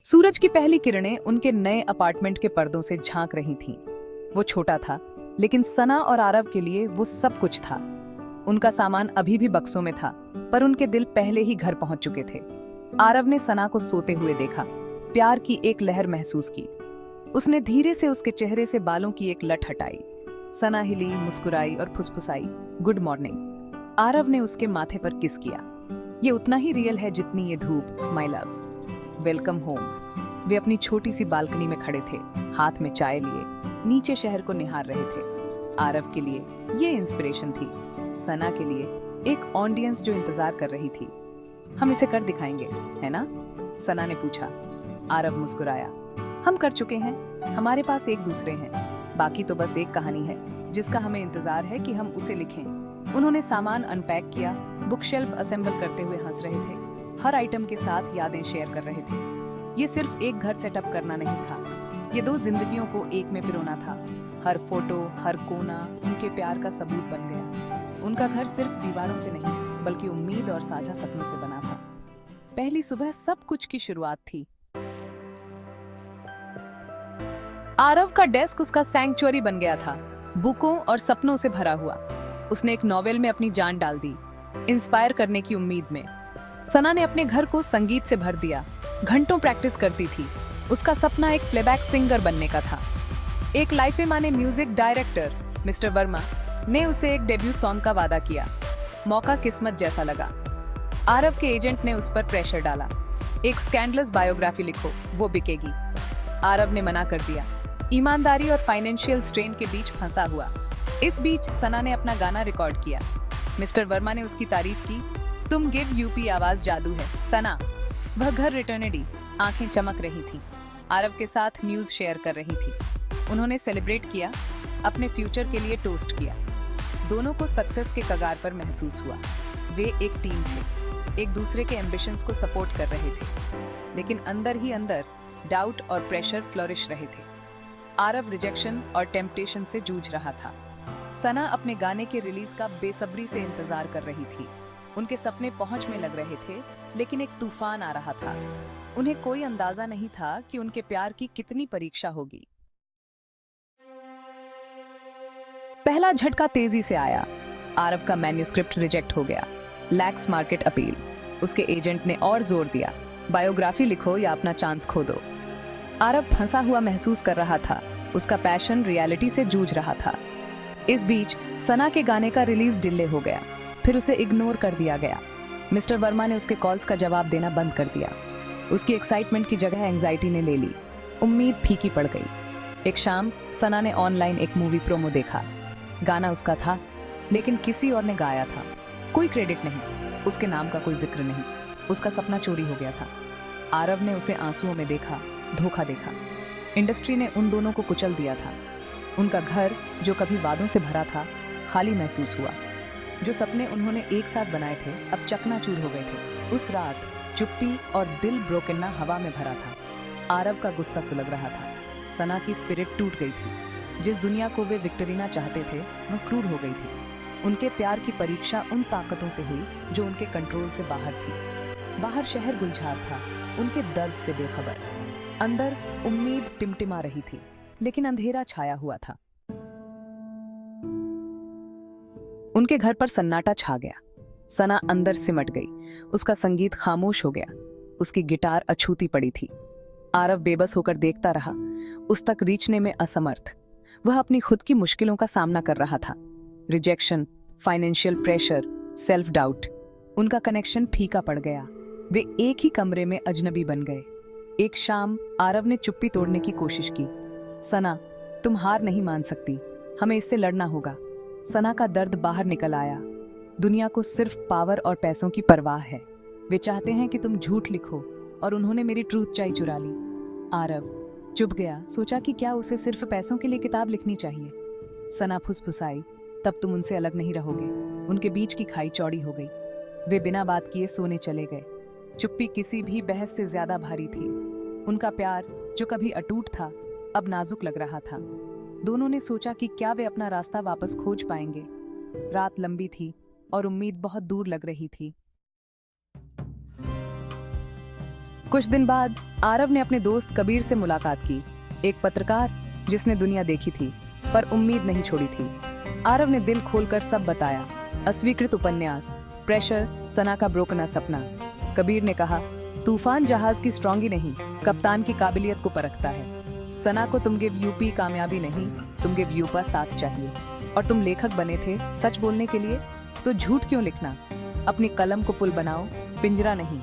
सूरज की पहली किरणें उनके नए अपार्टमेंट के पर्दों से झांक रही थीं। वो छोटा था, लेकिन सना और आरव के लिए वो सब कुछ था। उनका सामान अभी भी बक्सों में था, पर उनके दिल पहले ही घर पहुंच चुके थे। आरव ने सना को सोते हुए देखा, प्यार की एक लहर महसूस की। उसने धीरे से उसके चेहरे से बालों की एक लट हटाई। सना हिली, मुस्कुराई और फुसफुसाई, गुड मॉर्निंग। आरव ने उसके माथे पर किस किया। ये उतना ही रियल है जितनी ये धूप, माय लव, वेलकम होम। वे अपनी छोटी सी बालकनी में खड़े थे, हाथ में चाय लिए, नीचे शहर को निहार रहे थे। आरव के लिए ये इंस्पिरेशन थी, सना के लिए एक ऑडियंस जो इंतजार कर रही थी। हम इसे कर दिखाएंगे, है ना? सना ने पूछा। आरव मुस्कुराया। हम कर चुके हैं, हमारे पास एक दूसरे हैं, बाकी तो बस एक कहानी है जिसका हमें इंतजार है कि हम उसे लिखें। उन्होंने सामान अनपैक किया, बुक शेल्फ असेंबल करते हुए हंस रहे थे, हर आइटम के साथ यादें शेयर कर रहे थे। ये सिर्फ एक घर सेटअप करना नहीं था, ये दो जिंदगियों को एक में पिरोना था। हर फोटो, हर कोना उनके प्यार का सबूत बन गया। उनका घर सिर्फ दीवारों से नहीं, बल्कि उम्मीद और साझा सपनों से बना था। पहली सुबह सब कुछ की शुरुआत थी। आरव का डेस्क उसका सैंक्चुअरी बन गया था, बुकों और सपनों से भरा हुआ। उसने एक नॉवेल में अपनी जान डाल दी, इंस्पायर करने की उम्मीद में। सना ने अपने घर को संगीत से भर दिया, घंटों प्रैक्टिस करती थी। उसका सपना एक प्लेबैक सिंगर बनने का था। एक लाइफे माने म्यूजिक डायरेक्टर मिस्टर वर्मा ने उसे एक डेब्यू सॉन्ग का वादा किया। मौका किस्मत जैसा लगा। आरव के एजेंट ने उस पर प्रेशर डाला, एक स्कैंडलस बायोग्राफी लिखो, वो बिकेगी। आरव ने मना कर दिया, ईमानदारी और फाइनेंशियल स्ट्रेन के बीच फंसा हुआ। इस बीच सना ने अपना गाना रिकॉर्ड किया। मिस्टर वर्मा ने उसकी तारीफ की, तुम गिव यूपी आवाज जादू है सना। वह घर रिटर्नेडी, आंखें चमक रही थी, आरव के साथ न्यूज शेयर कर रही थी। उन्होंने सेलिब्रेट किया, अपने फ्यूचर के लिए टोस्ट किया। दोनों को सक्सेस के कगार पर महसूस हुआ। वे एक टीम थे, एक दूसरे के एम्बिशंस को सपोर्ट कर रहे थे, लेकिन अंदर ही अंदर डाउट और प्रेशर फ्लोरिश रहे थे। आरव रिजेक्शन और टेम्पटेशन से जूझ रहा था। सना अपने गाने के रिलीज का बेसब्री से इंतजार कर रही थी। उनके सपने पहुंच में लग रहे थे, लेकिन एक तूफान आ रहा था। उन्हें कोई अंदाजा नहीं था कि उनके प्यार की कितनी परीक्षा होगी। पहला झटका तेजी से आया। आरव का मैन्युस्क्रिप्ट रिजेक्ट हो गया, लैक्स मार्केट अपील। उसके एजेंट ने और जोर दिया, बायोग्राफी लिखो या अपना चांस खो दो। आरव फंसा हुआ महसूस कर रहा था, उसका पैशन रियलिटी से जूझ रहा था। इस बीच सना के गाने का रिलीज डिले हो गया, फिर उसे इग्नोर कर दिया गया। मिस्टर वर्मा ने उसके कॉल्स का जवाब देना बंद कर दिया। उसकी एक्साइटमेंट की जगह एंजाइटी ने ले ली। उम्मीद फीकी पड़ गई। एक शाम सना ने ऑनलाइन एक मूवी प्रोमो देखा। गाना उसका था, लेकिन किसी और ने गाया था। कोई क्रेडिट नहीं, उसके नाम का कोई जिक्र नहीं। उसका सपना चोरी हो गया था। आरव ने उसे आंसुओं में देखा, धोखा देखा। इंडस्ट्री ने उन दोनों को कुचल दिया था। उनका घर जो कभी वादों से भरा था, खाली महसूस हुआ। जो सपने उन्होंने एक साथ बनाए थे, अब चकनाचूर हो गए थे। उस रात चुप्पी और दिल ब्रोकना हवा में भरा था। आरव का गुस्सा सुलग रहा था। सना की स्पिरिट टूट गई थी। जिस दुनिया को वे विक्टोरिना चाहते थे, वह क्रूर हो गई थी। उनके प्यार की परीक्षा उन ताकतों से हुई जो उनके कंट्रोल से बाहर थी। बाहर शहर गुलजार था, उनके दर्द से बेखबर। अंदर उम्मीद टिमटिमा रही थी, लेकिन अंधेरा छाया हुआ था। उनके घर पर सन्नाटा छा गया। सना अंदर सिमट गई। उसका संगीत खामोश हो गया। उसकी गिटार अछूती पड़ी थी। आरव बेबस होकर देखता रहा, उस तक रीचने में असमर्थ। वह अपनी खुद की मुश्किलों का सामना कर रहा था। Rejection, financial pressure, self doubt. उनका कनेक्शन फीका पड़ गया। वे एक ही कमरे में अजनबी बन गए। एक शाम आरव ने चुप्पी तोड़ने की कोशिश की। सना, तुम हार नहीं मान सकती, हमें इससे लड़ना होगा। सना का दर्द बाहर निकल आया। दुनिया को सिर्फ पावर और पैसों की परवाह है। वे चाहते हैं कि तुम झूठ लिखो, और उन्होंने मेरी ट्रूथ चाय चुरा ली। आरव चुप गया, सोचा कि क्या उसे सिर्फ पैसों के लिए किताब लिखनी चाहिए। सना फुसफुसाई, तब तुम उनसे अलग नहीं रहोगे। उनके बीच की खाई चौड़ी हो गई। वे बिना बात किए सोने चले गए। चुप्पी किसी भी बहस से ज्यादा भारी थी। उनका प्यार जो कभी अटूट था, अब नाजुक लग रहा था। दोनों ने सोचा कि क्या वे अपना रास्ता वापस खोज पाएंगे। रात लंबी थी और उम्मीद बहुत दूर लग रही थी। कुछ दिन बाद आरव ने अपने दोस्त कबीर से मुलाकात की, एक पत्रकार जिसने दुनिया देखी थी पर उम्मीद नहीं छोड़ी थी। आरव ने दिल खोलकर सब बताया, अस्वीकृत उपन्यास, प्रेशर, सना का ब्रोकना सपना। कबीर ने कहा, तूफान जहाज की स्ट्रॉन्गी नहीं, कप्तान की काबिलियत को परखता है। सना को तुम गिव यूपी कामयाबी नहीं, तुम गिव यूपा साथ चाहिए। और तुम लेखक बने थे सच बोलने के लिए, तो झूठ क्यों लिखना? अपनी कलम को पुल बनाओ, पिंजरा नहीं।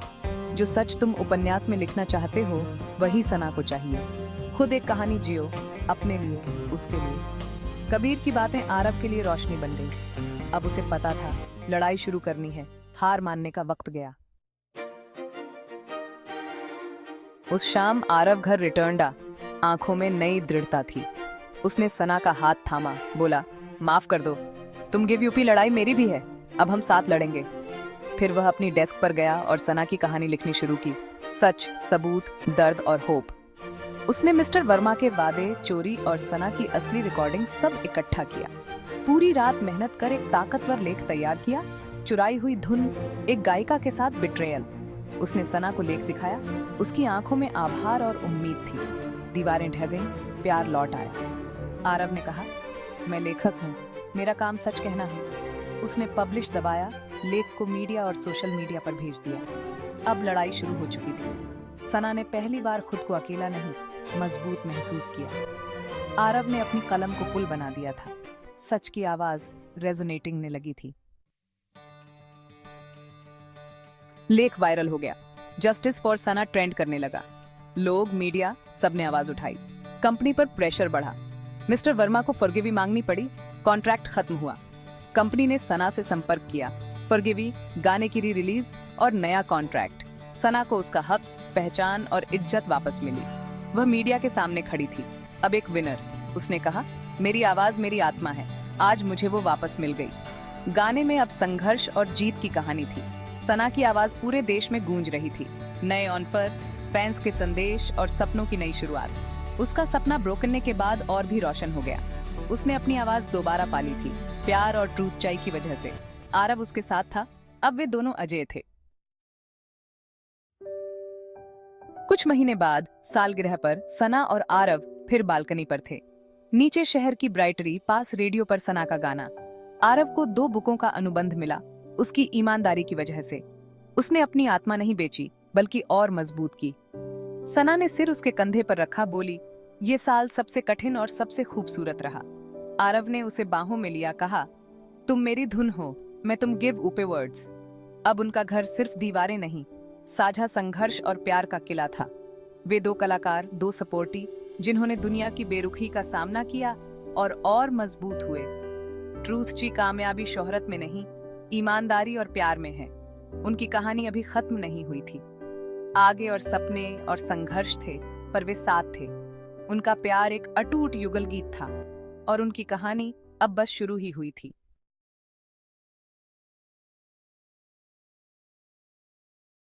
जो सच तुम उपन्यास में लिखना चाहते हो वही सना को चाहिए। खुद एक कहानी जियो, अपने लिए, उसके लिए। कबीर की बातें आरव के लिए रोशनी बन गई। अब उसे पता था लड़ाई शुरू करनी है, हार मानने का वक्त गया। उस शाम आरव घर रिटर्न आ, आंखों में नई दृढ़ता थी। उसने सना का हाथ थामा, बोला, माफ कर दो, तुम गिव यूपी लड़ाई मेरी भी है, अब हम साथ लड़ेंगे। फिर वह अपनी डेस्क पर गया और सना की कहानी लिखनी शुरू की, सच, सबूत, दर्द और होप। उसने मिस्टर वर्मा के वादे, चोरी और सना की असली रिकॉर्डिंग सब इकट्ठा किया। पूरी रात मेहनत कर एक ताकतवर लेख तैयार किया, चुराई हुई धुन, एक गायिका के साथ बिट्रेयल। उसने सना को लेख दिखाया, उसकी आंखों में आभार और उम्मीद थी। दीवारें ढह गईं, प्यार लौट आया। आरव ने कहा, मैं लेखक हूँ, मेरा काम सच कहना है। उसने पब्लिश दबाया, लेख को मीडिया और सोशल मीडिया पर भेज दिया। अब लड़ाई शुरू हो चुकी थी। सना ने पहली बार खुद को अकेला नहीं, मजबूत महसूस किया। आरव ने अपनी कलम को पुल बना दिया था। सच की आवाज रेजोनेटिंग ने लगी थी। लेख वायरल हो गया, जस्टिस फॉर सना ट्रेंड करने लगा। लोग, मीडिया, सबने आवाज उठाई। कंपनी पर प्रेशर बढ़ा। मिस्टर वर्मा को फॉरगिवी मांगनी पड़ी। कॉन्ट्रैक्ट खत्म हुआ। कंपनी ने सना से संपर्क किया, फॉरगिवी, गाने की री रिलीज और नया कॉन्ट्रैक्ट। सना को उसका हक, पहचान और इज्जत वापस मिली। वह मीडिया के सामने खड़ी थी, अब एक विनर। उसने कहा, मेरी आवाज मेरी आत्मा है, आज मुझे वो वापस मिल गई। गाने में अब संघर्ष और जीत की कहानी थी। सना की आवाज पूरे देश में गूंज रही थी। नए ऑफर, फैंस के संदेश और सपनों की नई शुरुआत। उसका सपना ब्रोकन के बाद और भी रोशन हो गया। उसने अपनी आवाज दोबारा पाली थी, प्यार और ट्रूथ चाई की वजह से। आरव उसके साथ था, अब वे दोनों अजय थे। कुछ महीने बाद सालगिरह पर सना और आरव फिर बालकनी पर थे। नीचे शहर की ब्राइटरी, पास रेडियो पर सना का गाना। आरव को 2 बुकों का अनुबंध मिला, उसकी ईमानदारी की वजह से। उसने अपनी आत्मा नहीं बेची, बल्कि और मजबूत की। सना ने सिर उसके कंधे पर रखा, बोली, ये साल सबसे कठिन और सबसे खूबसूरत रहा। आरव ने उसे बाहों में लिया, कहा, तुम मेरी धुन हो, मैं तुम गिव ऊपे वर्ड्स। अब उनका घर सिर्फ दीवारें नहीं, साझा संघर्ष और प्यार का किला था। वे 2 कलाकार, 2 सपोर्टी, जिन्होंने दुनिया की बेरुखी का सामना किया और मजबूत हुए। ट्रूथ की कामयाबी शोहरत में नहीं, ईमानदारी और प्यार में है। उनकी कहानी अभी खत्म नहीं हुई थी। आगे और सपने और संघर्ष थे, पर वे साथ थे। उनका प्यार एक अटूट युगल गीत था और उनकी कहानी अब बस शुरू ही हुई थी।